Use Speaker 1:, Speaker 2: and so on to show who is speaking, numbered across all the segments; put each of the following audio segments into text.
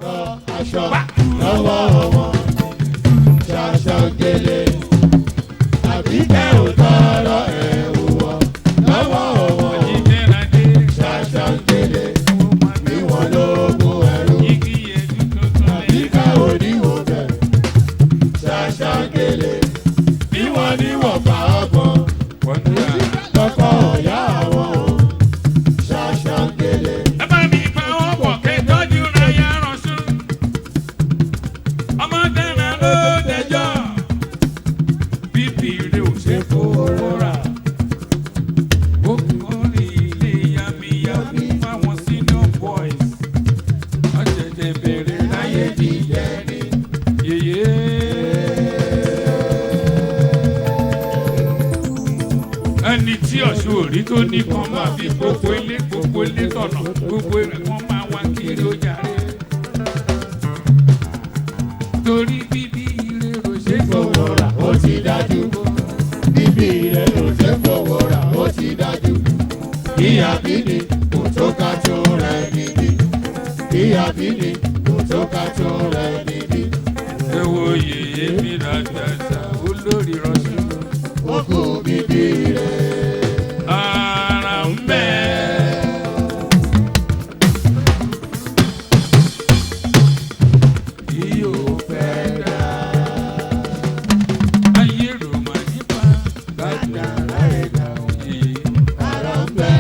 Speaker 1: rọ aṣọ lọ́wọ́ wọn ṣaṣọ gèlè àbíkẹ́ ò tọrọ ẹ̀wù wọ̀ lọ́wọ́ wọn ṣaṣọ gèlè bí wọ́n lóògùn ẹ̀rù àbíkẹ́ ò níwò bẹ̀ ṣaṣọ gèlè bí wọ́n níwọ̀ fà ọgbọ̀n lọ́kọ̀ ọ̀yá àwọn ṣaṣọ gèlè.
Speaker 2: Ẹni tí ọ̀ṣun òrí tó ní kan máa fi gbogbo ilé tọ̀nà gbogbo rẹ̀ wọ́n máa wá kiri ó jàre. Torí bíbí ire rò ṣe
Speaker 1: fowó rà ó ti dájú bíbí ire rò ṣe fowó rà ó ti dájú ìyá bíní kò tó ká tó rẹ̀ níbí ìyá bíní kò tó ká tó rẹ̀ níbí.
Speaker 2: ẹ wo yèyé mi ràdàdà olórí rọṣù.
Speaker 1: ó kú bíbí ire.
Speaker 2: Ara ń bẹ́ẹ̀.
Speaker 1: Yóò fẹ́ dá.
Speaker 2: Ayé rò mà nípa
Speaker 1: Gbàdá láyé dá
Speaker 2: òye.
Speaker 1: ara ń bẹ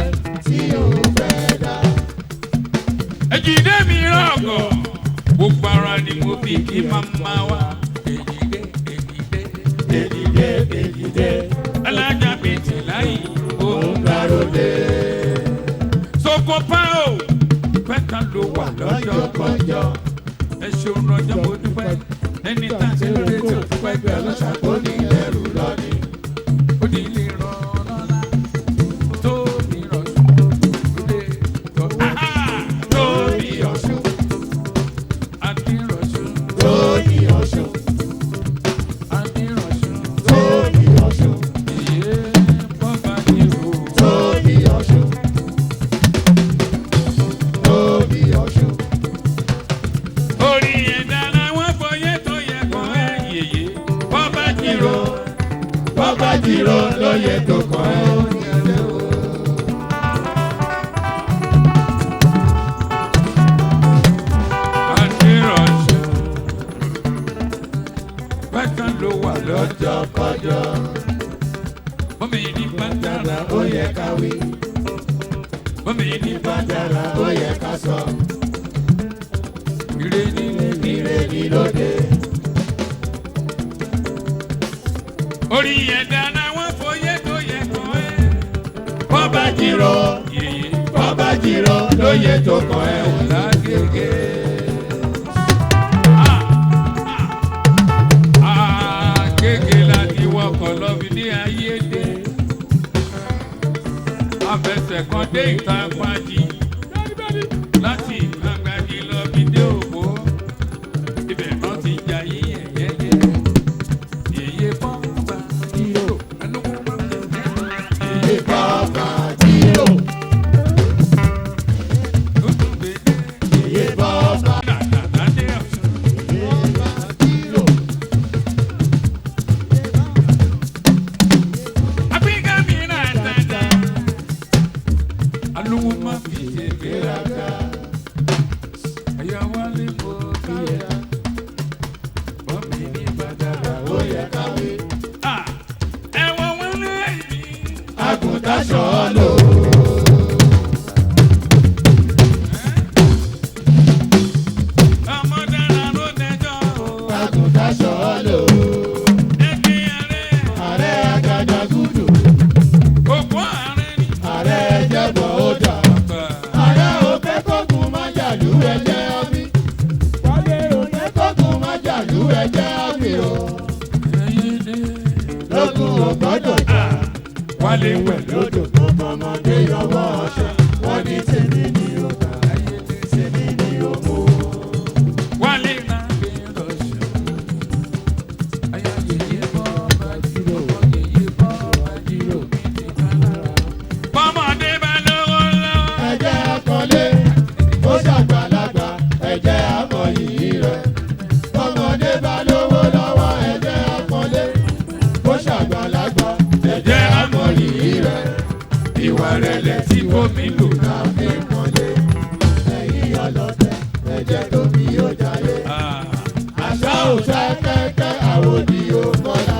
Speaker 1: tí yóò fẹ́ dá.
Speaker 2: Èjìdé mi rọ̀gọ̀. Gbogbo ara ni mo fi kí màmá wa. Èjìdé.
Speaker 1: Èdìdé èdìdé
Speaker 2: Alájà bìtì láyé.
Speaker 1: òun gbàròdé.
Speaker 2: Sokopa o. Pẹ́ka ló wà lọ́jọ́
Speaker 1: Lọ́jọ́kọjọ́
Speaker 2: ẹ ṣeun lọ́jọ́ mo dúpẹ́. Ẹni tá a ṣe lóore tí o dúpẹ́ gbé ọlọ́ṣà
Speaker 1: ó ní ẹrù lọ́ní.
Speaker 2: ó di ilé rán lọ́la. Tó mi rọ̀ ṣùgbọ́n
Speaker 1: Lórí Ọ̀ṣun
Speaker 2: Adírọ̀ṣù.
Speaker 1: lórí Ọ̀ṣun
Speaker 2: Adírọ̀ṣù.
Speaker 1: lórí Ọ̀ṣun
Speaker 2: Iye bọ́ba ní o.
Speaker 1: lórí Ọ̀ṣun lórí Ọ̀ṣun.
Speaker 2: Orí ẹ̀dá làwọn fọyẹ́ tó yẹ kọ́ ẹ̀ yèyé. Bọ́ba jìrò.
Speaker 1: Bọ́bá jìrò lóye tó kàn ẹ́.
Speaker 2: Adírọ̀ṣù. Bákan ló wà lọ́jọ́.
Speaker 1: Lọ́jọ́kọjọ́
Speaker 2: Bọ́mi ní bàtàrà
Speaker 1: ó yẹ ká wí.
Speaker 2: bọ́mi ní
Speaker 1: Bàtàrà ó yẹ ká sọ.
Speaker 2: ire nílé.
Speaker 1: Ire ni lóde.
Speaker 2: Orí ẹ̀dá làwọn fọyẹ́ tó yẹ kọ́ ẹ̀.
Speaker 1: Bọ́bá jìrò
Speaker 2: Yèyé.
Speaker 1: bọ́bá jìrò lóye tó kàn ẹ́.
Speaker 2: Lágége. Àgége láti wọkọ̀ lọ́bi ní ayédè. Afẹsẹ̀ kan dé ìta gbájí. Láti ìta gbájí lọ́bi dé òpó. Ibẹ̀ náà ti jà yí ẹ̀yẹ́yẹ́. Yèyé bọ́mbà yíyó. Ẹnu kó má tẹ̀lé. Yèyé
Speaker 1: Bọ́bá jìrò
Speaker 2: tó tún gbèdé.
Speaker 1: iye bọ́bá
Speaker 2: Dàdàdà dé ọ̀sán.
Speaker 1: jìrò.
Speaker 2: Àbíkẹ́ mi náà tẹ̀lé. Alówó má fi ṣe gbéraga. Ẹ̀yà wálé mo káyà. Bọ́mí ní bàdàrà
Speaker 1: Ó yẹ ká wí.
Speaker 2: ẹ̀wọ̀n wọn lé yìí.
Speaker 1: Àgùntàn ṣọ́ lò.
Speaker 2: Ọmọ dára ló dẹjọ́ o.
Speaker 1: Àgùntàn ṣọ́ lò.
Speaker 2: Ẹgbẹ́ ààrẹ.
Speaker 1: Ààrẹ Àgàdàgúdù.
Speaker 2: Òpó ààrẹ ni.
Speaker 1: Ààrẹ Ẹjẹ̀bọ̀ Òdà. Ààrẹ Òkèkókun májàlú ẹ̀jẹ̀ ọbí. Wálé Òkèkókun májàlú ẹ̀jẹ̀ ọbí o. Lókun ò gbọ́dọ̀ jà.
Speaker 2: Wálé wẹ̀
Speaker 1: Lódò tó fọmọdé yọwọ́ ọṣẹ. Wọ́n ní tèmi ni ó gbà. Tèmi ni ó mú.
Speaker 2: Wálé náà gbé lọ́sùn. Ayá yèyé bọ́ bàjírò. Yèyé bọ́ bàjírò. Bọ́mọdé bá lówó lọ́wọ́.
Speaker 1: Ẹ̀jẹ̀ akọ́lé. Ó ṣàgbàlagbà. Ẹ̀jẹ̀ amọ̀yẹ.
Speaker 2: tí kò mí lò.
Speaker 1: láfi mọ́lé ẹ̀yìn ọlọ́tẹ̀ ẹ̀jẹ̀ tó bí ó jayé. àṣà ò sá kẹ́kẹ́ àwòdì ò kọ́lá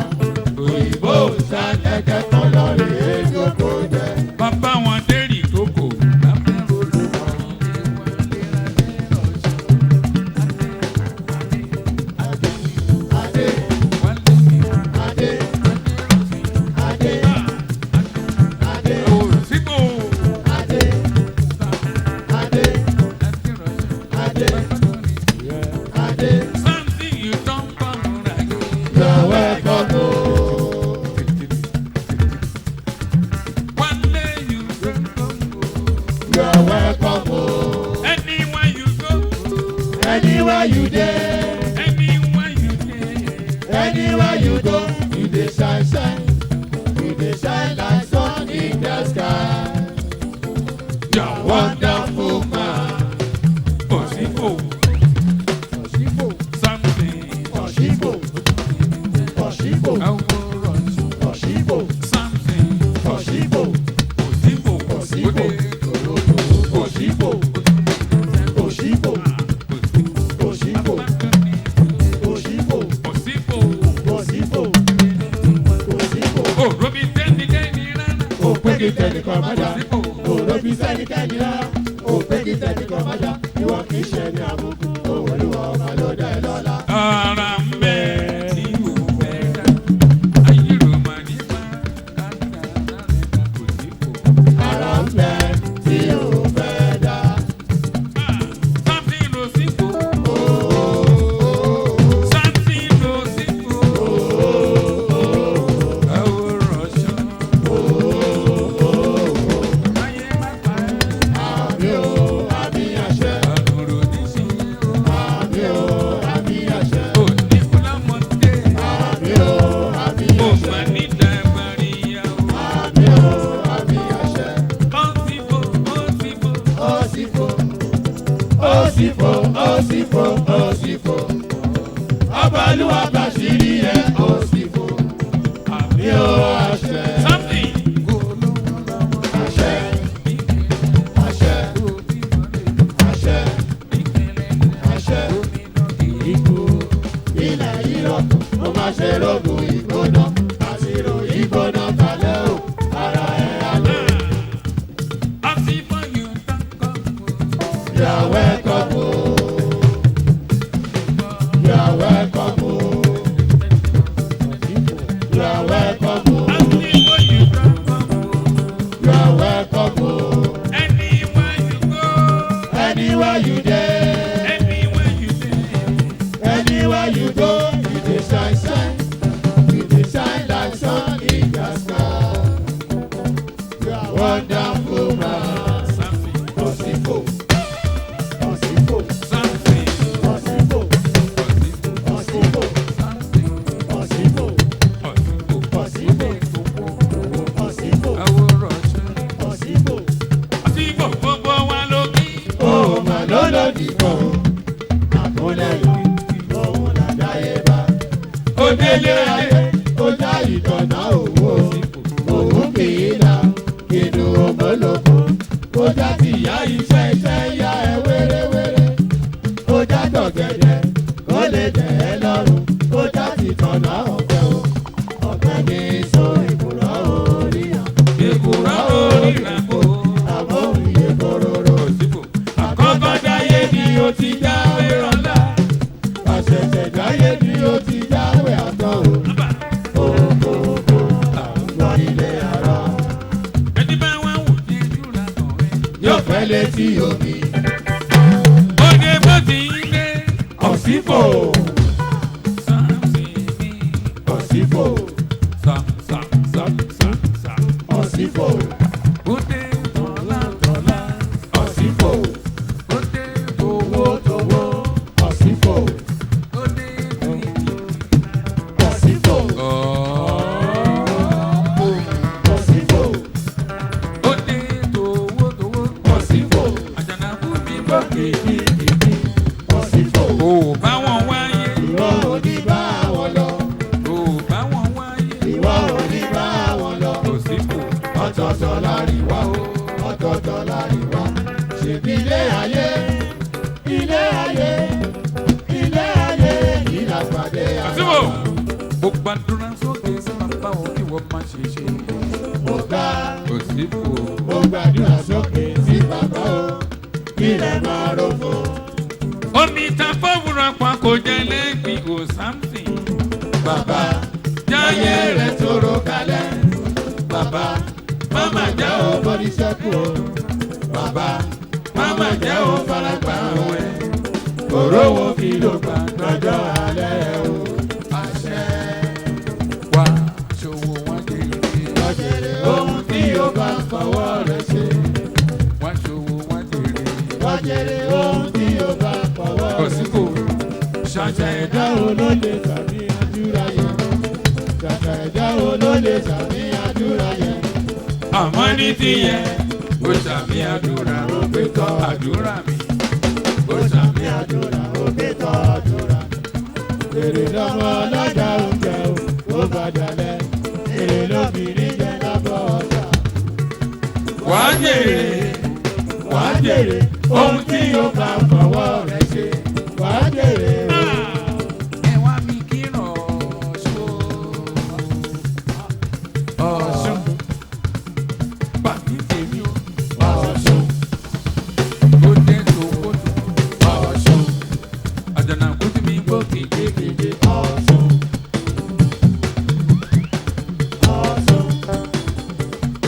Speaker 1: òyìnbó ò sá kẹ́kẹ́ kan lọ́rẹ̀ èjò kò jẹ́.
Speaker 2: bàbá wọn dérì kókò.
Speaker 1: Anywhere you there, anywhere you go, you dey shine, shine, you dey shine like sun in the sky. You're wonderful man.
Speaker 2: Osifo. Something.
Speaker 1: Osifo. Osifo. Osifo.
Speaker 2: Something.
Speaker 1: Osifo.
Speaker 2: Osifo.
Speaker 1: Osifo. Osifo. Osifo. Osifo. Osifo. Osifo. Osifo.
Speaker 2: Oh, Robi tẹ́nikẹ́ni rárá.
Speaker 1: Ó pé kí tẹnìkan má dá. Ó lóbi sẹ́nikẹ́ni rárá. Ó pé kí tẹnìkan má dá. Ìwọ kì í ṣe ní àbùkù. Òun olúwa ọba ló dá ẹ lọ́lá.
Speaker 2: Ara ń bẹ tí ò fẹ́ dá. Ayé Roma nípa kàkà rẹ̀ Osifo.
Speaker 1: Ara ń bẹ tí ò fẹ́ dá.
Speaker 2: Something Osifo. Something Osifo. Àwòrán ṣọ́. Ayé má pa ẹ́.
Speaker 1: Àmì o, àmì àṣẹ.
Speaker 2: Àdúró ní sí o.
Speaker 1: Àmì o, àmì àṣẹ.
Speaker 2: Òní fúlámọ́dé.
Speaker 1: Àmì o, àmì
Speaker 2: Ó
Speaker 1: àṣẹ.
Speaker 2: mà ní dàgbàríyá o.
Speaker 1: Àmì o, àmì àṣẹ.
Speaker 2: Osifo, Osifo.
Speaker 1: Osifo. Osifo, Osifo, Osifo. Ọba Olúwa bàṣírí ẹ Osifo. Àmì o, àṣẹ.
Speaker 2: Something.
Speaker 1: Àṣẹ. Àṣẹ. Àṣẹ. Àṣẹ. Ikú ilẹ̀ ìrọ̀kùn mo máa ṣe rògùn ìgbóná. Àṣìrò ìgbóná kalẹ̀ o, ara ẹ̀ alẹ́.
Speaker 2: Osifo, you don't come.
Speaker 1: You are welcome o. You are welcome o. You are welcome o.
Speaker 2: Osifo, you don't come.
Speaker 1: You are welcome o.
Speaker 2: Anywhere you go,
Speaker 1: Anywhere you there,
Speaker 2: anywhere you there.
Speaker 1: anywhere you go, you dey shine, shine. You dey shine like sun in the sky. You are wonderful man.
Speaker 2: Something,
Speaker 1: Osifo. Osifo.
Speaker 2: something,
Speaker 1: Osifo. Osifo.
Speaker 2: something,
Speaker 1: Osifo.
Speaker 2: Osifo.
Speaker 1: Osifo. Osifo.
Speaker 2: Àwòrán ṣọ́.
Speaker 1: Osifo.
Speaker 2: Osifo, gbogbo wa ló kí.
Speaker 1: Òun mà ló lòdì kan. Àkúnlẹ̀ yìí, òun làdáyé bá. Ó délé ayé, ó dá ìtọ̀nà òwò. Òun kì í là, inú ògbólógbò. Ó já ti yá iṣẹ́ iṣẹ́ yá ẹ wéréwéré. Ó já tọ̀gẹ̀dẹ̀, kó lè tẹ̀ ẹ́ lọ́rùn. Ó já ti tọ̀nà ọ̀pẹ o. Ọ̀pẹ ní so ìkùrọ̀ oríyàn.
Speaker 2: Èkùrọ́ orí ìràpò.
Speaker 1: Àmọ́ òun yẹ kóróró.
Speaker 2: Osifo.
Speaker 1: Àkọ́kọ́ dáyé ni ó ti jáwé rọ́lá. Àṣẹ̀ṣẹ̀ dáyé ni ó ti jáwé àtọ́ o.
Speaker 2: Bàbá.
Speaker 1: Òkòòkò àwọn ilé ara.
Speaker 2: Ẹni bá wá wò ní ìdúrà kan rẹ̀.
Speaker 1: Yóò fẹ́ létí omi.
Speaker 2: Òde bó ti ń dé.
Speaker 1: Osifo.
Speaker 2: Something,
Speaker 1: Osifo.
Speaker 2: some.
Speaker 1: Osifo.
Speaker 2: Òde tọ́lá.
Speaker 1: Osifo.
Speaker 2: Òde
Speaker 1: Owó towó. Osifo.
Speaker 2: òde tìtì.
Speaker 1: Osifo. Osifo.
Speaker 2: Òde tòwó.
Speaker 1: Osifo.
Speaker 2: Àjànàkú mi gbọ́.
Speaker 1: Kìkìkìkì. Osifo.
Speaker 2: Ò bá wọn wáyé.
Speaker 1: Ìwọ ò ní bá wọn lọ.
Speaker 2: Ò bá wọn wáyé.
Speaker 1: Ìwọ ò ní bá wọn lọ.
Speaker 2: Osifo.
Speaker 1: Ọ̀tọ̀ọ̀tọ̀ láríwá o. tọ́tọ́ láì wá. Ṣèbí ilé ayé yìí la pàdé
Speaker 2: àtúbọ̀ mo gbàdúrà sókè sí bàbá wọn kí wọ́n má ṣe ṣe.
Speaker 1: mo gbà
Speaker 2: òsínbò
Speaker 1: mo gbàdúrà sókè sí bàbá o kí lè máa rògbò.
Speaker 2: omi ta fọ́wúrọ̀ pa kò jẹ́ lẹ́gbìn ò sáǹtì.
Speaker 1: Bàbá
Speaker 2: jáyé rẹ̀
Speaker 1: tóró kalẹ̀. Bàbá máma jẹ́ o bọ́dí sẹ́kù o. Bàbá máma jẹ́ o faragbá wẹ̀. Òróró kí ló gbà lọ́jọ́ alẹ́ o. Àṣẹ
Speaker 2: wá ṣòwò wọn jèrè.
Speaker 1: lọ́jẹ̀rẹ̀ ohun tí o bá fọwọ́ rẹ̀ ṣe.
Speaker 2: wá ṣòwò wọn jèrè.
Speaker 1: Lọ́jẹ̀rẹ̀ ohun tí o bá fọwọ́ rẹ̀ ṣe.
Speaker 2: òsínbò
Speaker 1: Ṣàṣà ẹ̀dá wo ló lè sàmì àdúrà yẹn? Ṣàṣà ẹ̀dá wo ló lè sàmì àdúrà yẹn?
Speaker 2: àmọ́ ní tiyẹ ó ṣàmì àdúrà ó pé tọ́ àdúrà mi.
Speaker 1: Ó sàmì àdúrà ó ké tọ́ àdúrà. Èrè lọ́mọ ọlọ́jà oúnjẹ o, ó bàjálẹ̀. Èrè lóbìnrin jẹ́ lábọ́ ọjà.
Speaker 2: wá jèrè
Speaker 1: Wà á jèrè ohun tí o bá fọwọ́ rẹ̀ ṣe. Wà á jèrè o.
Speaker 2: ẹ wá mi kírun Ọ̀ṣun pàmí tèmi o.
Speaker 1: Ọ̀ṣun,
Speaker 2: ó dé tòkótò
Speaker 1: Ọ̀ṣun,
Speaker 2: àjànàkú tí mi gbó kékeré.
Speaker 1: Ọ̀ṣun, Ọ̀ṣun,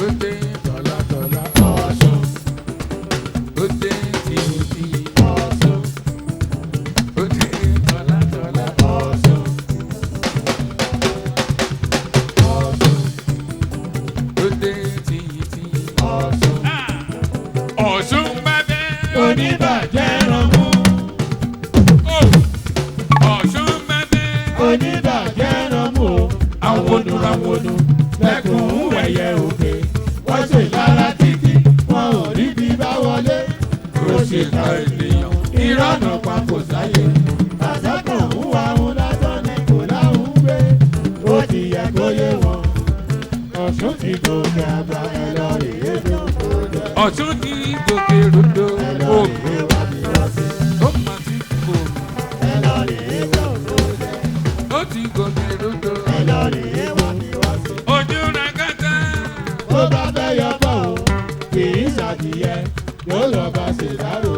Speaker 2: ó dé tọ̀látọ̀lá
Speaker 1: Ọ̀ṣun,
Speaker 2: ó dé tìyìtìyì
Speaker 1: Ọ̀ṣun,
Speaker 2: ó dé tọ̀látọ̀lá
Speaker 1: Ọ̀ṣun, Ọ̀ṣun,
Speaker 2: ó dé tìyìtìyì.
Speaker 1: Ọ̀ṣun.
Speaker 2: Ọ̀ṣun bá dé
Speaker 1: Oníbàjẹ́ rànmú,
Speaker 2: Ọ̀ṣun bá dé
Speaker 1: oníbàjẹ́ rànmú o. Àwọnùràwọnù lẹ́kùn wẹ̀yẹ òkè. Wọ́n ṣe lára títí, wọn ò rí bí bá wọlé.
Speaker 2: ó ṣe ká ènìyàn.
Speaker 1: Ìrọ̀nà pa kò sáyé. Àṣàkàn ń wá òun lásán ni kò láwùn gbé. Ó ti yẹ kó yé wọn. Ọ̀ṣun ti gòkè àgbà ẹ̀ lọ rèé dòkó jẹ.
Speaker 2: Ọ̀ṣun ní gòkè rodo
Speaker 1: Ẹ lọ
Speaker 2: òògùn
Speaker 1: rèé wá bí wọ́n sí.
Speaker 2: ó mà ti kò
Speaker 1: Ẹ lọ rèé dòkó jẹ.
Speaker 2: ó ti gòkè rodo.
Speaker 1: Ẹ lọ rèé wá bí wọ́n sí.
Speaker 2: ojú ra kàkà
Speaker 1: Tó bá fẹ́ yọpọ̀ o, kì í ṣàdìyẹ, yóò lọ bá ṣèdárò.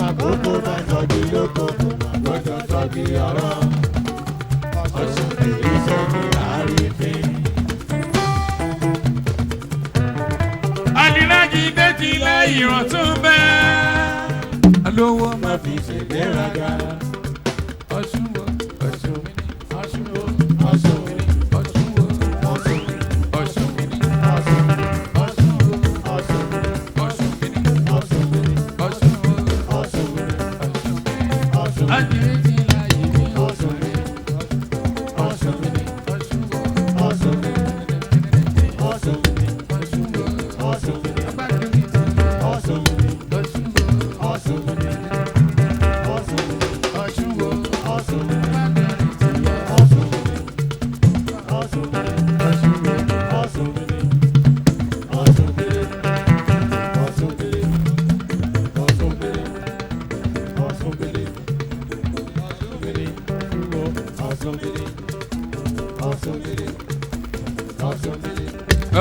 Speaker 1: Àkókò máa tọ́jú lóko, kò má gbọ́dọ̀ tọ́jú ọ̀rọ̀. Ọ̀ṣun kì í ṣe ní àrífín.
Speaker 2: àdìrájì déjì láì rántún bẹ́ẹ̀. alówó
Speaker 1: Má fi ṣègbéraga.
Speaker 2: Ọ̀ṣun wo Ọ̀ṣun mi ní Ọ̀ṣun wo
Speaker 1: Ọ̀ṣun,
Speaker 2: Ọ̀ṣun wo
Speaker 1: Ọ̀ṣun,
Speaker 2: Ọ̀ṣun mi ní
Speaker 1: Ọ̀ṣun,
Speaker 2: Ọ̀ṣun wo
Speaker 1: Ọ̀ṣun,
Speaker 2: Ọ̀ṣun mi ní
Speaker 1: Ọ̀ṣun,
Speaker 2: Ọ̀ṣun wo
Speaker 1: Ọ̀ṣun,
Speaker 2: Ọ̀ṣun mi ní.
Speaker 1: Ọ̀ṣun,
Speaker 2: àdìrájì láì ní
Speaker 1: Ọ̀ṣun, Ọ̀ṣun,
Speaker 2: Ọ̀ṣun wo
Speaker 1: Ọ̀ṣun, Ọ̀ṣun,
Speaker 2: Ọ̀ṣun wo
Speaker 1: Ọ̀ṣun,
Speaker 2: abákẹ́rì ti
Speaker 1: Ọ̀ṣun,
Speaker 2: Ọ̀ṣun wo
Speaker 1: Ọ̀ṣun, Ọ̀ṣun,
Speaker 2: Ọ̀ṣun wo
Speaker 1: Ọ̀ṣun,
Speaker 2: abákẹ́rì ti
Speaker 1: Ọ̀ṣun, Ọ̀ṣun,
Speaker 2: Ọ̀ṣun wo.
Speaker 1: Ọ̀ṣun, Ọ̀ṣun, Ọ̀ṣun,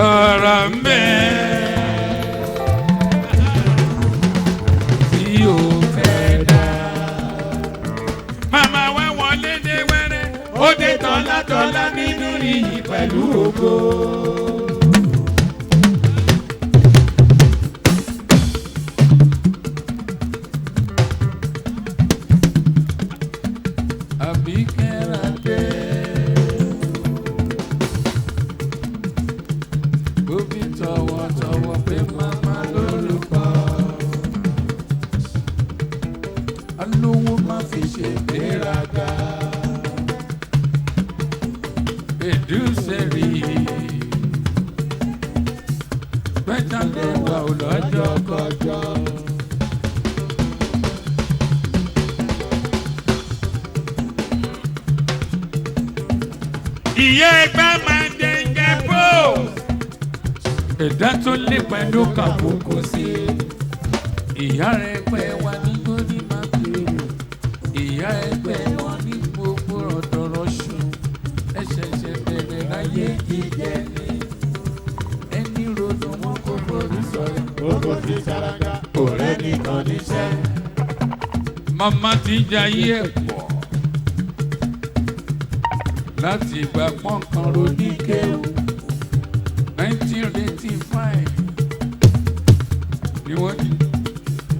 Speaker 2: ọ̀rọ̀ mẹ́ tí o fẹ́ dá. Màmá wa wọlé dé wẹ́rẹ́, ó dé tọ́lá nínú iyì pẹ̀lú ògo. Àbíkẹ́ra dé. Bóbí tọwọ́tọwọ́ pé màmá lórúkọ. Alówó má fi ṣe ìgbéraga. Èdúsẹ̀rì. Pẹ́tà ló wà ó lọ́jọ́ kọjọ́. Ìyá ẹgbẹ́ máa ń jẹ jẹ bó. ẹ̀dá tó lé pẹ̀lú kàbùkù sí ìyá rẹ̀ pẹ́ wá ní gbóni máa kiri ìyá ẹgbẹ́ wọn ní gbogbo ọ̀dọ̀rọ̀ ṣù ẹ̀ṣẹ̀ṣẹ̀ bẹ̀rẹ̀ láyé jíjẹ ní ẹni ronú wọn kò forí sọ̀rọ̀.
Speaker 1: Gbogbo ti ṣàràgà ọ̀rẹ́ nìkan níṣẹ́.
Speaker 2: Màmá ti jayé ẹ̀ pọ̀ láti ìgbà pọ́nkàn ronú kéwù 1985 ni wọ́n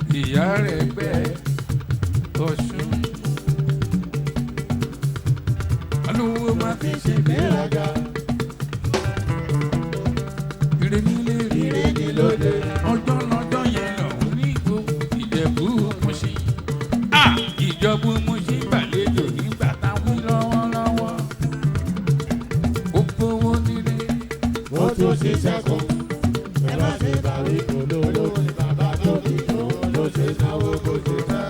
Speaker 2: di ìyá rẹ̀ gbẹ́ Ọ̀ṣun. Alówó máa fi ṣe gbéraga. Ire nílé ire ní lóde. Ọjọ́ lọ́jọ́ yẹn lọ́hùn ní ìgbò Ìjẹ̀bú Mùṣín. Ìjọ̀bú Mùṣín gbàlejò nígbà táwọn lọ́wọ́lọ́wọ́. Ó gbówó nílé.
Speaker 1: Ó tún ṣiṣẹ́ kan. Ẹ má ṣe bàwí olóró ni bàbá tó fi tó ló ṣe náwó bó ṣe fẹ́.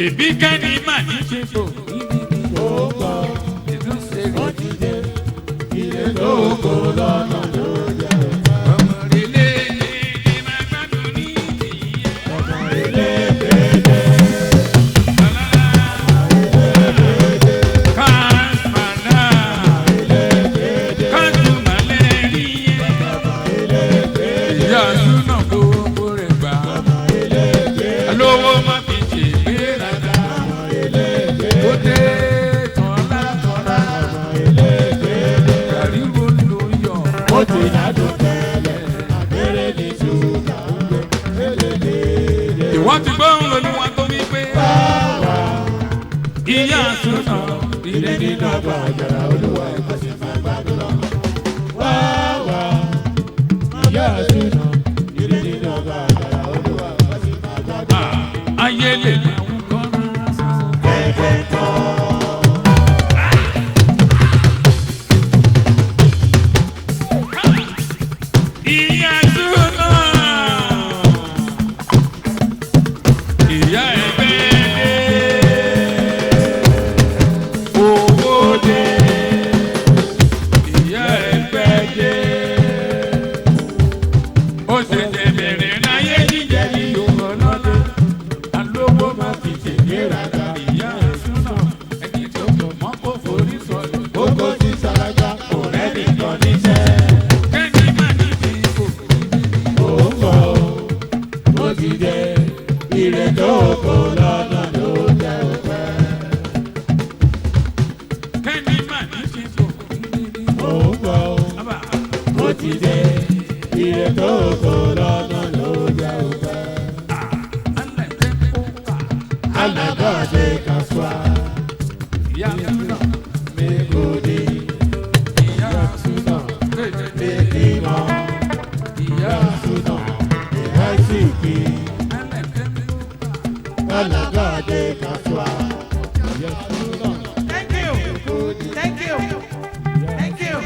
Speaker 2: Èbí kẹ́ni máa ní ṣe fò.
Speaker 1: Ó gbọ́,
Speaker 2: Ìdúnṣe
Speaker 1: ó
Speaker 2: rẹ̀.
Speaker 1: ti dé. Ilé lóko lọ́nà ló jẹ́ òfẹ́.
Speaker 2: Ọmọ relé ní máa gbádùn ní ìyẹn.
Speaker 1: Ọmọ ilé dédé.
Speaker 2: Kàmàlà. Kàdùmálẹ̀ níyẹn. Ìyá Súnà gbogbo rẹ̀ gbà. Alówó má fi ṣe ìgbéraga. Ó dé tọ́lá tọ́lá. Gàrí wo ló yọ?
Speaker 1: Ó ti yàtọ̀ tẹ́lẹ̀, àgbèrè ní ṣúgà ń gbé dédé.
Speaker 2: Ìwọ́n ti gbọ́ olúwa tó wí pé. Ìyá Súnà
Speaker 1: Ilé nínú ọgbà àjàrà olúwa ẹ̀kọ́ sì máa gbádùn lọ. Wá wá, ìyá àtúnà. Ilé nínú ọgbà àjàrà olúwa ẹ̀kọ́ sì máa gbádùn lọ.
Speaker 2: ayé lè máa ń kọ́
Speaker 1: Kẹ̀kẹ́ tán.
Speaker 2: ìyá Súnà. Ìyá ẹgbẹ́ owó dé. Ìyá ẹgbẹ́ dé. Ó ṣẹ̀ṣẹ̀ bẹ̀rẹ̀ láyé jíjẹ ní yòókù lọ́la. Alówó máa fi ṣègbéraga. Ìyá Súnà ẹni tó mọ̀ mọ́ kó forí sọ̀rọ̀.
Speaker 1: Gbogbo ti ṣàràgà ọ̀rẹ́ nìkan níṣẹ́.
Speaker 2: Kẹ́ni má ní bí kò.
Speaker 1: Ó ń bọ̀, ó ti dé. Ire tó kó lọ́nà ló jẹ́ òpẹ́.
Speaker 2: Kẹ́ni má ní bí kò.
Speaker 1: Ó ń bọ̀, ó ti dé. Ire tó kó lọ́nà ló jẹ́ òpẹ́. Alágbàdé kasuwa, mekode, ìyá Súnà, mekimọ, ìyá Súnà, ìyá ìsìnkì. Alágbàdé kasuwa, ìyá Súnà.
Speaker 3: Thank you. Thank you. Thank you.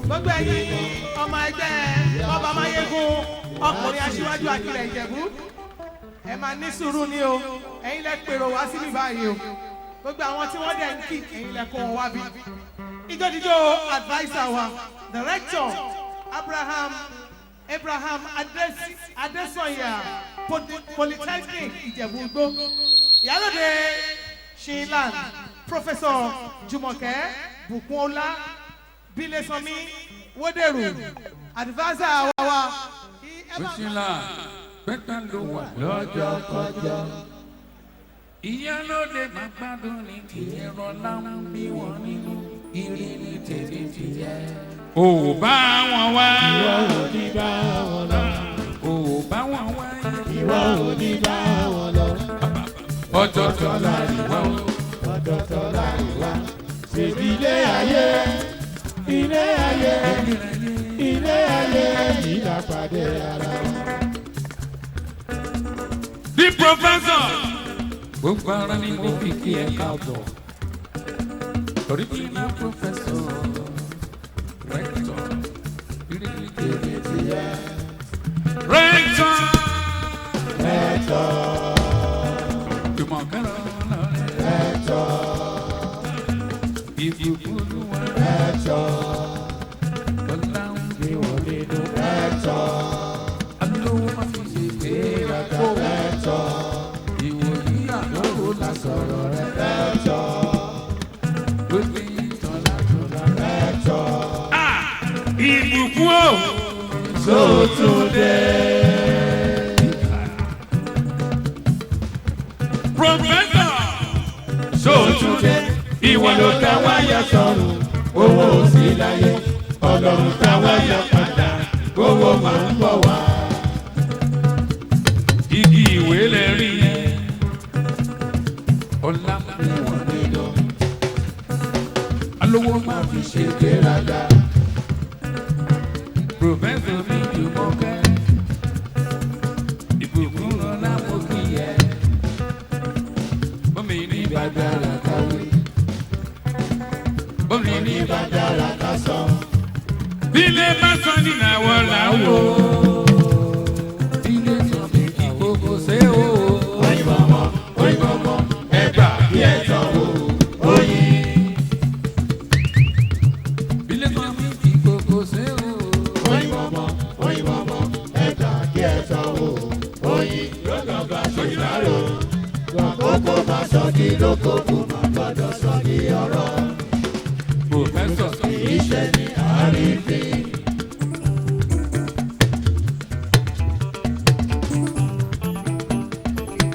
Speaker 3: Gbogbo ẹ̀yin ọmọ ẹgbẹ́ ọba Máyégún ọkùnrin aṣíwájú Akilẹ̀ Ìjẹ̀bú. Ẹ máa ní sùúrù ní o. Ẹ̀yin lẹ pèrò wá síbí báyìí o. Gbogbo àwọn tí wọ́n dẹ̀ ń kí ẹ̀yin lẹ kó wọn wá bí. Ìjọ́díjọ́ adviser wa, the rector Abraham Adesanya Polytechnic Ìjẹ̀bú-Igbó. Ìyálòde Ṣinlan Professor Jùmọ̀kẹ́ Bùkúnọlá Bílẹ̀sánmi Wódèrú adviser wa.
Speaker 2: Òṣìlá pẹ́pẹ́ ló wà lọ́jọ́ kọjọ́. Ìyálóde máa gbádùn ní tìyẹn rọlá ń bí wọn nínú ìrì ní tètè tìyẹ. Ò bá wọn wá.
Speaker 1: Ìwọ ò ní bá wọn lọ.
Speaker 2: Ò bá wọn wá.
Speaker 1: Ìwọ ò ní bá wọn lọ.
Speaker 2: Ọ̀tọ̀ọ̀tọ̀ láríwá o.
Speaker 1: Ọ̀tọ̀ọ̀tọ̀ láríwá. Ṣèbí ilé ayé, ilé ayé, ilé ayé yìí là pàdé ara wa.
Speaker 2: The professor. Gbogbo ara ni mo fi kí ẹ káàbọ̀. Original professor. Rector. Rector.
Speaker 1: Rector.
Speaker 2: Jùmọ̀kẹ́ lọ́la.
Speaker 1: Rector.
Speaker 2: Ìbùkún Olúwa.
Speaker 1: Rector. Sótúndé.
Speaker 2: Professor
Speaker 1: Sótúndé. Ìwọ ló ta wáyà sọ̀rọ̀, owó ò sí láyé. Ọlọ́run ta wáyà padà, owó máa ń bọ̀ wá.
Speaker 2: igi ìwé lẹ rí yẹn. Ọlá
Speaker 1: Níwọ̀n nínú
Speaker 2: alówó máa fi
Speaker 1: ṣe gbéraga.
Speaker 2: Professor mi jùmọ̀ kẹ́. Ìbùkún lọ́la mo kì í yẹ. Bọ́mi ní
Speaker 1: Bàdára káwé,
Speaker 2: bọ́mi ní
Speaker 1: bàdára ká sọ.
Speaker 2: bílé bá sọ ní làwọ̀ làwọ̀. Bílé sọ mi kì í kókó sé o.
Speaker 1: Oyinbọmọ, ẹgbà bí ẹ tán o. Oyin,
Speaker 2: Bílé sọ mi kì í kókó sé o.
Speaker 1: oyinbọmọ, ẹgbà bí ẹ tán o. Oyin, lọ́dọ̀ bá ṣe ìdárò. Kókó bá sọ di lókòkò, má gbọ́dọ̀ sọ di ọ̀rọ̀.
Speaker 2: Professor
Speaker 1: Iṣẹ́ ni àrífín.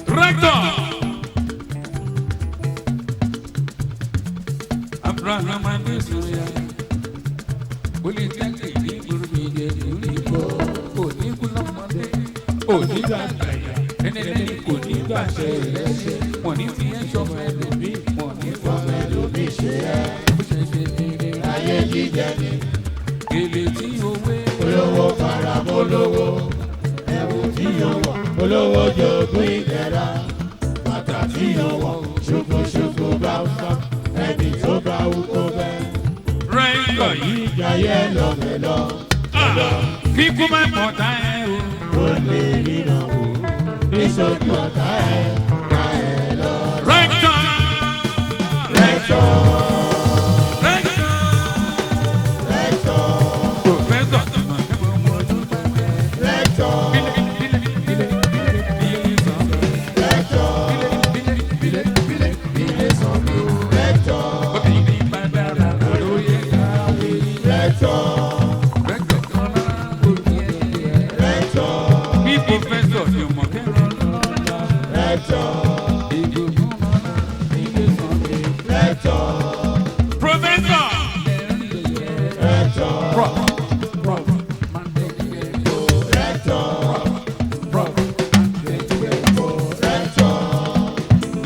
Speaker 2: Rector Abraham Adesoya Polytechnic ní Gbòròmìjẹ ìrìnkò onígbòlọ́mọdé onígbàgbàyà ẹnẹ́ni kò ní gbàṣẹ ẹlẹ́ṣẹ̀ wọ́n ní fi ẹ̀ṣọ́ mẹ́lòmí wọ́n ní fọmọ
Speaker 1: Ẹlòmí ṣe ẹ́,
Speaker 2: bó ṣe ṣe rere
Speaker 1: ayé jíjẹ ni.
Speaker 2: gèlè tí owó
Speaker 1: Olówó fara mọ́lówó, ẹ̀wù tí yóò wọ̀. Olówó jogún ìdẹ̀ra, bàtà tí yóò wọ̀. Ṣùkúṣùkú bá ń fa, ẹni tó bá wù kó bẹ́.
Speaker 2: Rector yìí
Speaker 1: Jayé lọ́mẹ́lọ́,
Speaker 2: kíkú má mọ̀ tá ẹ o.
Speaker 1: ó lè ríra wò. Níṣojú ọ̀tá ẹ̀, ká ẹ̀ lọ.
Speaker 2: Rector
Speaker 1: Rẹ́tọ̀,
Speaker 2: Rector
Speaker 1: rẹ́tọ̀,
Speaker 2: Professor tọmọ ẹgbẹ́ ọmọ ọdún tó kẹ́.
Speaker 1: rẹ́tọ̀,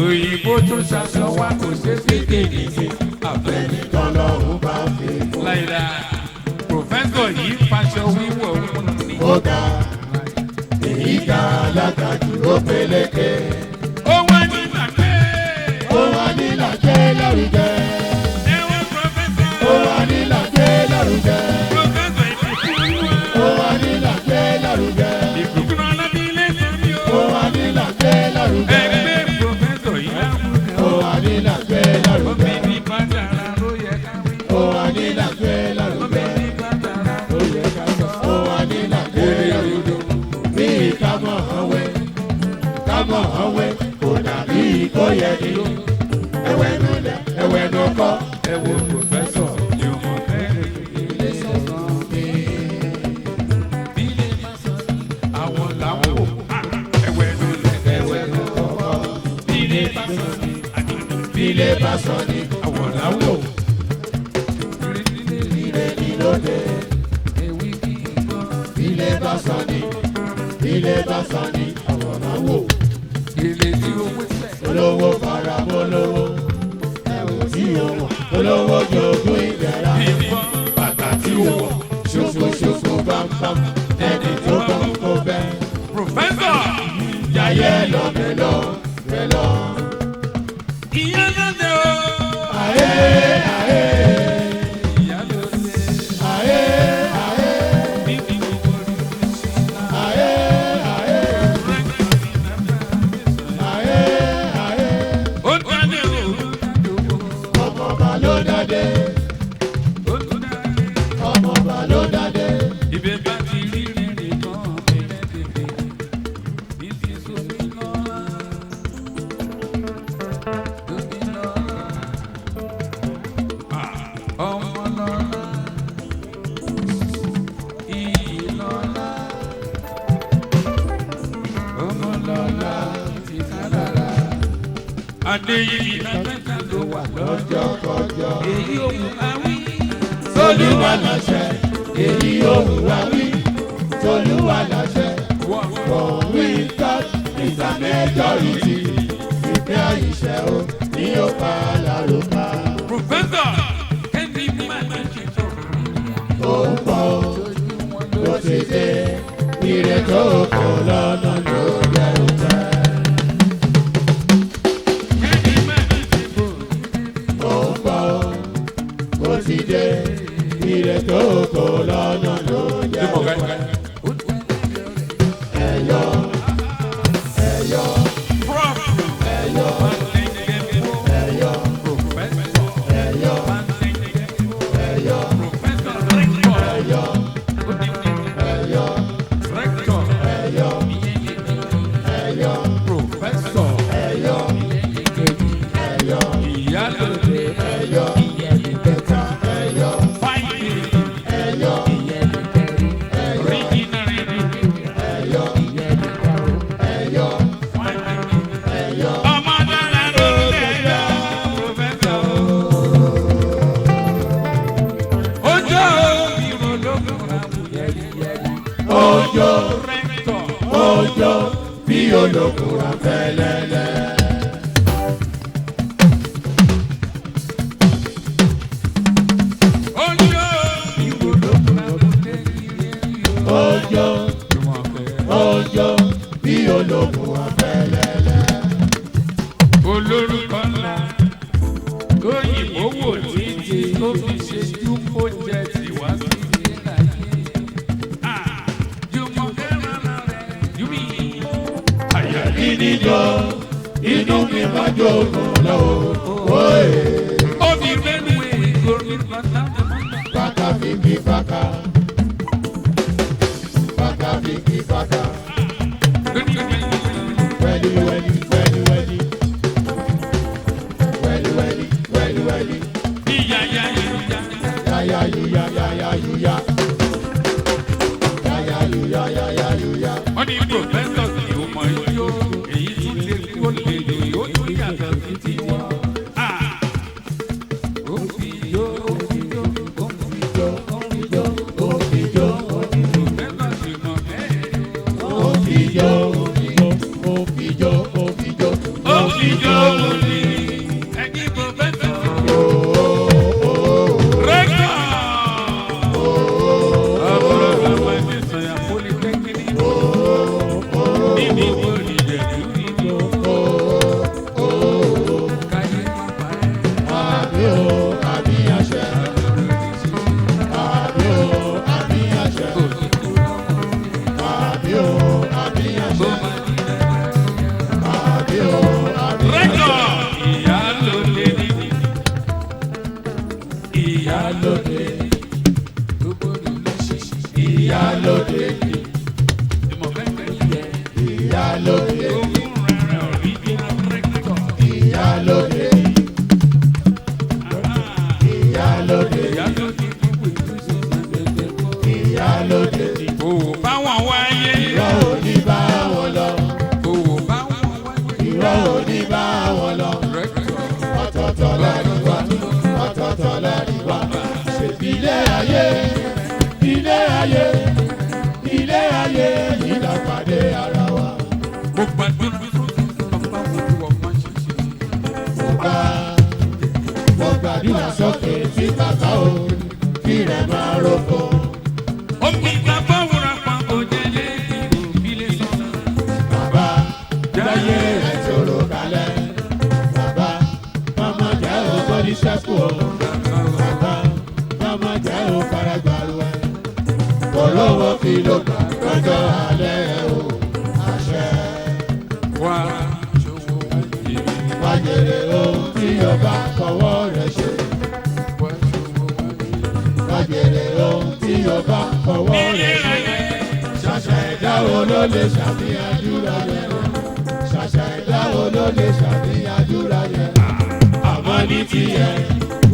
Speaker 2: Òyìnbó tó ṣaṣọ wa kò ṣe sí kéèké àbẹ̀ní
Speaker 1: tọ́lọ́run bá fi
Speaker 2: láìda. Pòfẹ́sọ̀ yìí faṣọ wíwọ̀ wọn ní.
Speaker 1: ó ga. Èyí ga alágàjù ó peléke.
Speaker 2: Ó wá ní gbàgbé.
Speaker 1: Ó wà ní làjẹ́ lárugẹ.
Speaker 2: Ẹ̀wọ̀n pòfẹ́sọ̀.
Speaker 1: Ó wà ní làjẹ́ lárugẹ.
Speaker 2: Pòfẹ́sọ̀ ìbùkún wa.
Speaker 1: Ó wà ní làjẹ́ lárugẹ.
Speaker 2: Ìbùkún ọlọ́bí ilé sẹ́mi o.
Speaker 1: Ó wà ní làjẹ́ lárugẹ.
Speaker 2: Ẹgbẹ́ pòfẹ́sọ̀ yìí láwùjọ.
Speaker 1: Ó wà ní làjẹ́ lárugẹ.
Speaker 2: Obìnrin pàtàkì ló yẹ ká wí.
Speaker 1: Ó wà ní làjẹ́ lárugẹ.
Speaker 2: Obìnrin pàtàkì
Speaker 1: Ó yẹ ká sọ. Ó wà ní làjẹ́ lárugẹ. Bí kámọ̀ ọ̀wé, kámọ̀ ọ̀wé, kò dàbí kó yẹ ni. Ẹ̀wẹ̀nu lẹ̀, ẹ̀wẹ̀nu kọ́.
Speaker 2: ẹ̀wọ̀n pòfẹ́sọ̀ yóò mọ̀ bẹ́ẹ̀ ilé sọ̀tàn mi. Bílé má sọ ní àwọn làwọn wò. Ẹ̀wẹ̀ ló lẹ̀ ẹ̀wẹ̀ ló kọ́kọ́. Bílé má sọ ní àdúgbò.
Speaker 1: Bílé bá sọ ni,
Speaker 2: Àwọn làwọn wò.
Speaker 1: ire ni lóde.
Speaker 2: Ewì kì í gbọ́.
Speaker 1: Bílé bá sọ ni, bílé bá sọ ni, àwòrán wò.
Speaker 2: Èlé tí owó sẹ̀.
Speaker 1: Olówó fara mọ́lówó, ẹ̀wù tí ó wọ̀. Olówó jogún ìdẹ̀ra,
Speaker 2: Ìbọn
Speaker 1: bàtà tí ó wọ̀. Ṣùkúṣùkú bámbám, ẹni tó bá ń kó bẹ́.
Speaker 2: pòfẹ́sọ̀.
Speaker 1: Jayé lọ́mẹ́lọ́, mẹ́lọ́.
Speaker 2: Ìyá lóde o.
Speaker 1: Àyè, àyè,
Speaker 2: Ìyá lóde.
Speaker 1: àyè, àyè,
Speaker 2: Bíbí gbogbo rí mi sí.
Speaker 1: àyè, àyè, àyè, àyè.
Speaker 2: Ó dáde o.
Speaker 1: Ọmọọba ló dádé,
Speaker 2: Ó dáde.
Speaker 1: ọmọọba ló dádé.
Speaker 2: Ibẹ̀ bá ti rí rere kan bẹ̀rẹ̀ tètè. Ìfi sómi lọ́la. Lóbi Adéyìí lágbàtà ló wà
Speaker 1: lọ́jọ́ kọjọ́.
Speaker 2: èyí òun àwí.
Speaker 1: Tolúwa láṣẹ, èyí òun wá wí. Tolúwa láṣẹ, for with God is a majority. Ìfẹ́ àyíṣẹ́ o ní ó pa lárúbá.
Speaker 2: Professor Kẹ́mi máa ń ṣe sọ̀rọ̀.
Speaker 1: Ó ń bọ̀ ó, ló ti dé. Ìrètò kò lọ́nà ló jẹ́ òpẹ́.
Speaker 2: Kẹ́mi máa ń ṣe sọ̀rọ̀.
Speaker 1: Ó ń bọ̀ ó, ló ti dé. Ìrètò kò lọ́nà ló jẹ́ òpẹ́. Ẹ̀yọ́, ẹ̀yọ́,
Speaker 2: Prof.
Speaker 1: ẹ̀yọ́, ẹ̀yọ́,
Speaker 2: Professor.
Speaker 1: ẹ̀yọ́, ẹ̀yọ́,
Speaker 2: Professor Rector.
Speaker 1: ẹ̀yọ́, ẹ̀yọ́,
Speaker 2: Rector.
Speaker 1: ẹ̀yọ́, ẹ̀yọ́,
Speaker 2: Professor.
Speaker 1: ẹ̀yọ́, ẹ̀yọ́,
Speaker 2: Ìyálóde.
Speaker 1: ẹ̀yọ́, ìkẹta, ẹ̀yọ́,
Speaker 2: Fáìlì.
Speaker 1: ẹ̀yọ́,
Speaker 2: Original.
Speaker 1: ẹ̀yọ́, ẹ̀yọ́,
Speaker 2: Fáìlì.
Speaker 1: ẹ̀yọ́.
Speaker 2: Ọmọ dára ló lẹ́yà. Professor. Ojú ìrọ̀lọ́gbọ̀n àwùyẹ̀yẹ̀.
Speaker 1: Òjò,
Speaker 2: Rector.
Speaker 1: òjò, bí olókùn afẹ́lẹ́lẹ́.
Speaker 2: Ojú ìrọ̀lọ́gbọ̀n àwùyẹ̀yẹ̀.
Speaker 1: Òjò, òjò, bí olókùn afẹ́lẹ́lẹ́.
Speaker 2: Olórúkọ ńlá lóyìnbó wò títí tó fi ṣe jumbo jẹ́tì wá sí ìlàyé. Jùmọ̀ kẹ́rànà rẹ̀ júbì. Àyà
Speaker 1: Kíni jọ, inú mi máa jogun lọ́wọ́. Oye,
Speaker 2: Omi mẹ́nuwé ìgòrí pátá mọ́tà.
Speaker 1: bàkà fìkì bàkà, bàkà fìkì bàkà.
Speaker 2: Lónìí
Speaker 1: Wẹ́lí wẹ́lí wẹ́lí wẹ́lí. Wẹ́lí wẹ́lí wẹ́lí wẹ́lí.
Speaker 2: ìyá ya ìyá.
Speaker 1: Yáyá yúyá yáyá yúyá. Yáyá yúyá yáyá yúyá.
Speaker 2: Wọ́n ní pòfẹ́sọ̀ tí ó mọ ijó èyí tún lè kó lè lò yóò tún yàtọ̀ sí tiwọn. Ó fi jó, ó fi jó, ó fi jó, ó fi jó.
Speaker 1: Òfìjó,
Speaker 2: Pòfẹ́sọ̀ tí mọ̀ bẹ́ẹ̀.
Speaker 1: òfìjó, òfìjó, òfìjó, òfìjó.
Speaker 2: Ó fi jó òní. Ẹ̀kí pòfẹ́sọ̀. Rẹ́kọ̀. Àbúrò bàbá mi sọ̀yà pólítẹ́kínì. Níbi ìwòrì jẹ̀dú nínú. Káyé má parẹ́.
Speaker 1: Àbí o, àbí àṣẹ. Àbí o, àbí àṣẹ. Àbí o, àbí àṣẹ. Àbí o, àbí
Speaker 2: Rẹ́kọ̀.
Speaker 1: àṣẹ.
Speaker 2: Ìyálóde níbi.
Speaker 1: Ìyálóde,
Speaker 2: Gbogbo ìlú ṣíṣí.
Speaker 1: ìyálóde,
Speaker 2: Ìmọ̀ fẹ́fẹ́ yẹ.
Speaker 1: ìyálóde,
Speaker 2: Ogún rẹ̀ original rẹ́kọ̀.
Speaker 1: ìyálóde, ìyálóde,
Speaker 2: Ìyálóde gbogbo ìlú ṣe máa gbẹgbẹ kọ́.
Speaker 1: ìyálóde.
Speaker 2: Òwò báwọn wáyé.
Speaker 1: Irọ́ ò ní bá wọn lọ.
Speaker 2: Òwò báwọn wáyé.
Speaker 1: Irọ́ ò ní bá wọn lọ.
Speaker 2: Rẹ́kọ̀.
Speaker 1: Ọ̀tọ̀ọ̀tọ̀ láríwá, ọ̀tọ̀ọ̀tọ̀ láríwá. Ṣèbí ilé ayé, ilé ayé, ilé ayé yìí la pàdé ara wa.
Speaker 2: Mo gbàdúrà bàbá wo ni wọ́n máa ṣe ṣe.
Speaker 1: Mo gbàdúrà sókè tí bàbá o kí rẹ̀ máa roko.
Speaker 2: Omi bàbá wúra pa òjèlé ìbílẹ̀ sọ̀rọ̀.
Speaker 1: Bàbá jáyé rẹ̀ ṣòro kalẹ̀. Bàbá mama jẹ́ ògbóni ṣẹ́kù o. Bàbá mama jẹ́ òfaragbàrú ẹ̀. Olówó fi ló gbà lọ́jọ́ alẹ́ o. Àṣẹ
Speaker 2: Wá ṣòwò wáyé.
Speaker 1: wájèrè ohun tí ọba kọwọ́ rẹ̀ ṣe.
Speaker 2: Wá ṣòwò wáyé.
Speaker 1: Wájèrè ohun tí ọba kọwọ́
Speaker 2: Ilé
Speaker 1: rẹ̀ ṣe.
Speaker 2: ayé.
Speaker 1: Ṣàṣà ẹ̀dá wo ló lè ṣàfihàn àdúrà yẹn? Ṣàṣà ẹ̀dá wo ló lè ṣàfihàn àdúrà yẹn? Àmọ́ ní tiẹ̀,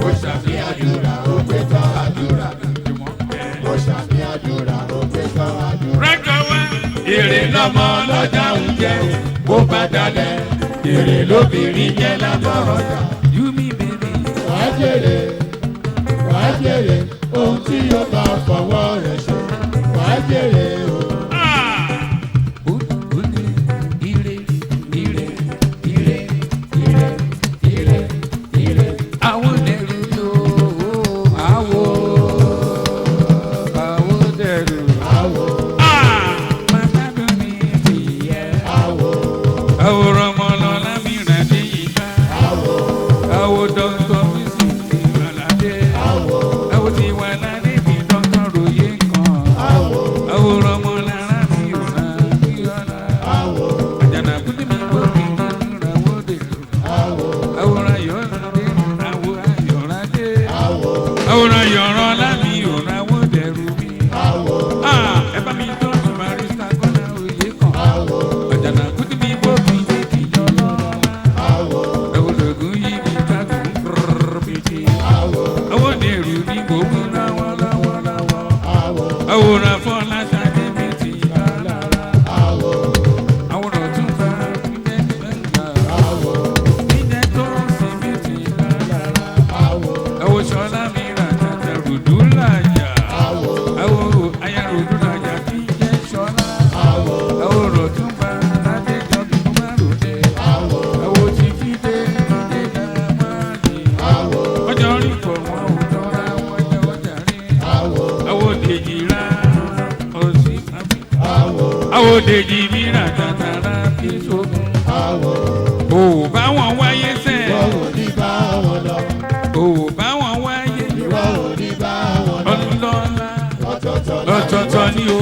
Speaker 1: ó ṣàfihàn àdúrà, ó pé tán àdúrà. Ó ṣàfihàn àdúrà, ó pé tán àdúrà.
Speaker 2: Rẹ́kọ̀ wá.
Speaker 1: Èrè lọ́mọ lọ́jà ń jẹ, bó bá dalẹ̀,
Speaker 2: èrè lóbìnrin jẹ́ lábọ̀rọ̀ jà. Yumi bèbí.
Speaker 1: wàá jèrè ohun tí yóò bá fọwọ́ rẹ̀ ṣe wàá jèrè o.
Speaker 2: Ire ire ire ire ire ire. Àwọn dẹrù lò ó. Àwọn dẹrù. Màmá mi ní tìyẹ. Àwòrán ọmọlọ́lá mi rẹ̀ dé yìí bá. Àwò dọ́kítọ̀ mi sì ti wà ládé. Àwò ti wà ládé mi dọ́kítọ̀ ròyé kan. Àwòrán ọmọlára mi ò rà bí ọ̀la. Àjànà kúndé mi gbọ́ mi nínú ìràwọ̀ dèrò. Àwòrán Ayọ̀rádé, àwò Ayọ̀rádé. Àwòrán Ayọ̀rọ̀lá mi ò ràwọ̀ dẹ̀rù mi. Ẹ bá mi tọ́jú Barrister Kọ́lá òye kan. Àjànà kúndé mi gbọ́ mi méjì lọ́lọ́lá. Ẹ̀wọ̀lógún yìí mi kágun bìtì. Àwọn dèrò ní gbogbo láwọ́láwọ́láwọ́. Àwòrán Fọláṣadé mi ti lára. Àwòrán tún bá ilé gbẹ̀ngà. Ilé tó sì mi ti lára. Àwòṣọlá mi rà tàtà rùdú làjà. Àwòrò aya rùdú làjà kí jẹ́ ṣọlá. Àwòrán tún bá Adéjọ́ bí mo bá ròde. Àwò ti fi dé ìdè dàmádì. Ọjọ́ orí kọ̀ wọ́n ò jọra wọ́n jẹ́ ọjà rí. Àwò dèjì rà ọ̀sìn àbí. Àwò dèjì mi rà tàtàrà bí sógun. Ò bá wọn wáyé sẹ́. Ò bá wọn wáyé. Ọlọ́lá ọ̀tọ̀ọ̀tọ̀ ni o.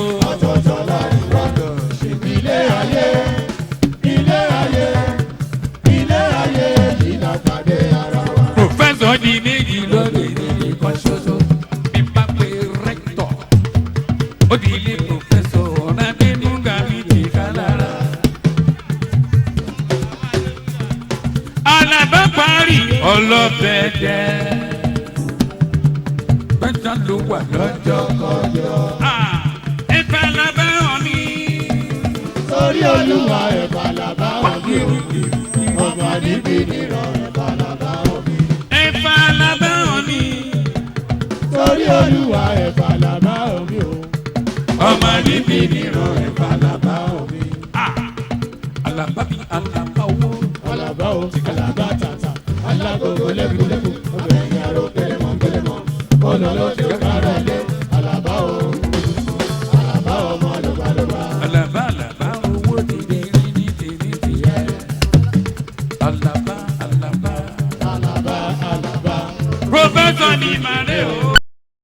Speaker 2: Pòfẹ́sọ̀ di méjì lóde ní kan ṣoṣo. Bí bá pe rẹ́kítọ̀, ó di ilé pòfẹ́sọ̀ Ọ̀nàdénúgà mi ti ká lára. Àlàbá parí ọlọ́bẹ̀dẹ̀. Pẹ́ńtà ló wà lọ́jọ́ kọjọ́. Ẹ̀fẹ̀ làbẹ́ ọ̀ní.
Speaker 1: Sórí Olúwa ẹ̀fà làbá òbí o ọmọ níbi nìrọ̀ ẹ̀fà làbá òbí.
Speaker 2: Ẹ̀fẹ̀ làbẹ́ ọ̀ní.
Speaker 1: Sórí Olúwa ẹ̀fà làbá òbí o
Speaker 2: Ọmọ níbi nìrọ̀
Speaker 1: ẹ̀fà làbá òbí.
Speaker 2: Àlàbá bí àlàbá owó.
Speaker 1: Àlàbá o àlàbá tàtà alágbogbo lẹ́kùlẹ́kù ọbẹ̀ ìyàrá pélémọ̀ pélémọ̀ ọ̀nà lọ́jọ́